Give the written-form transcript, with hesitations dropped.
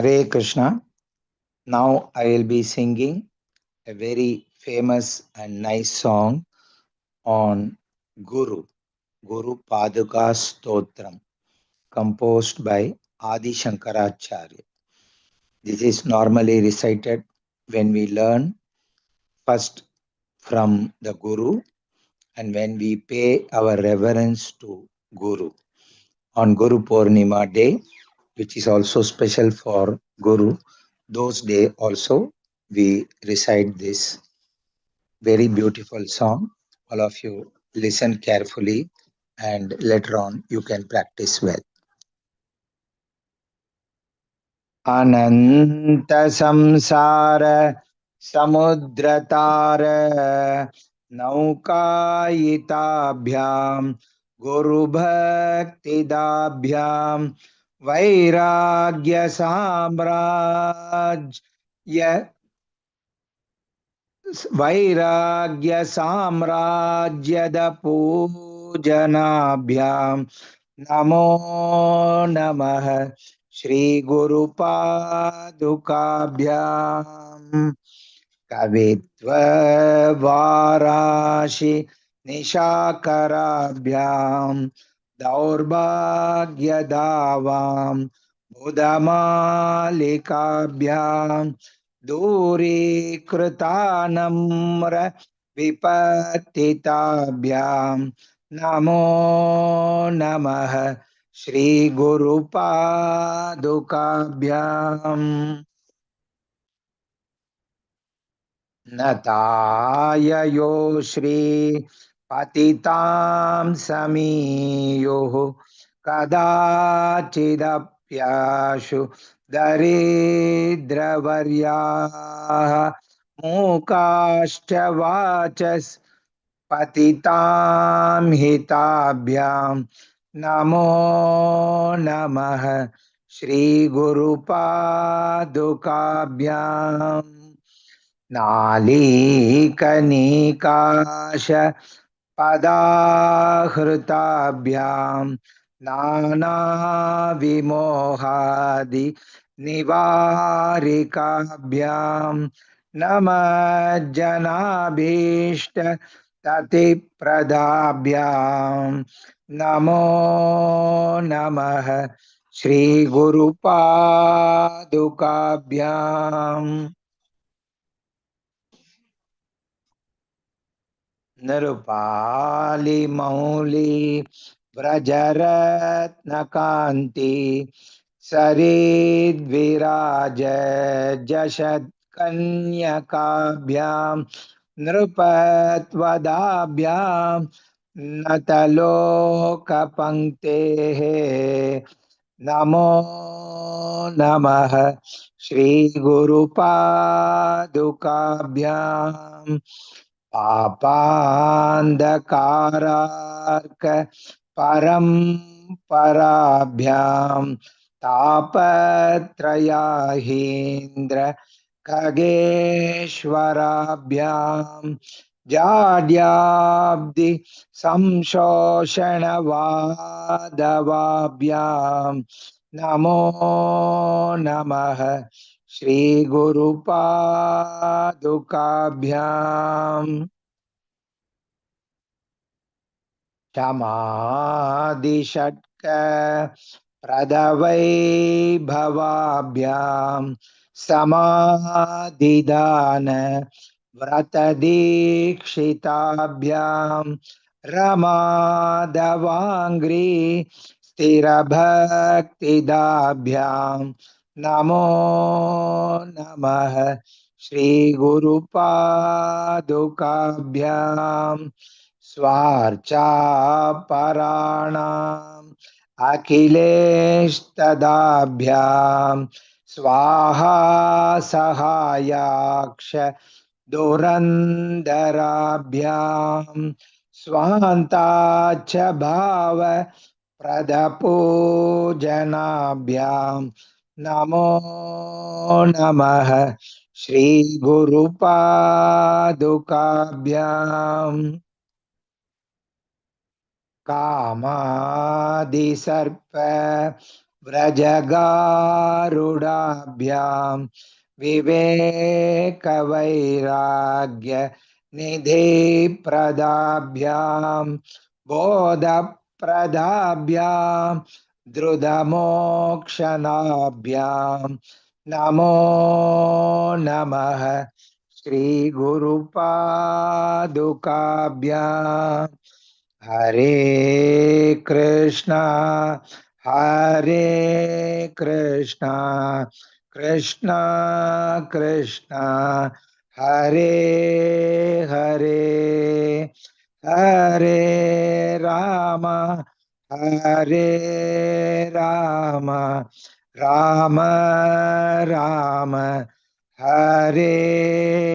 Hare Krishna. Now I will be singing a very famous and nice song on Guru, Guru Paduka Stotram, composed by Adi Shankaracharya. This is normally recited when we learn first from the Guru and when we pay our reverence to Guru. On Guru Purnima day, which is also special for Guru, those day also we recite this very beautiful song. All of you listen carefully and later on you can practice well. अनंत संसार समुद्रतार नौकायिताभ्याम गुरुभक्तिदाभ्याम वैराग्य साम्राज्य वैराग्य साम्राज्यद पूजनाभ्याम नमो नमः श्री गुरुपादुकाभ्याम कवित्व वाराशि निशाकराभ्याम दौर्भाग्यदावाम बुधमालिकाभ्याम दूरीकृतानम्र विपतिताभ्याम नमो नमः श्री गुरुपादुकाभ्याम नताययो श्री पतितां समीयुः कदाचिदप्याशु दरिद्रवर्याः मूकाश्च वाचस् पतितां हिताभ्यां नमो नमः श्रीगुरुपादुकाभ्याम् नालीकनिकाश पदाहृताभ्यां नानाविमोहादि निवारिकाभ्यां नमज्जनाभीष्ट ततिप्रदाभ्यां नमो नमः श्रीगुरुपादुकाभ्याम् नृपाली मौली व्रजरत्नकान्ति सरिद्विराज जशत् कन्यकाभ्यां नृपत्वदाभ्यां नतलोकपङ्क्तेः नमो नमः श्रीगुरुपादुकाभ्याम् पापान्धकारार्क परम्पराभ्यां तापत्रयाहीन्द्र खगेश्वराभ्यां जाड्याब्धि संशोषणवादवाभ्यां नमो नमः श्रीगुरुपादुकाभ्याम् क्षमादिषट्क प्रदवैभवाभ्यां समाधिदान व्रतदीक्षिताभ्यां रमादवाङ्घ्रि स्थिरभक्तिदाभ्यां नमो नमः श्रीगुरुपादुकाभ्याम् स्वार्चापराणाम् अखिलेस्तदाभ्यां स्वाहा सहायाक्ष दुरन्दराभ्यां स्वान्ताच्च भाव प्रदपूजनाभ्यां नमो नमः श्रीगुरुपादुकाभ्याम् कामादिसर्प व्रजगारुडाभ्यां विवेकवैराग्य निधिप्रदाभ्यां बोधप्रदाभ्यां धृतमोक्षणाभ्यां नमो नमः श्रीगुरुपादुकाभ्यां हरे कृष्णा कृष्णा कृष्णा हरे हरे हरे हरे राम राम राम हरे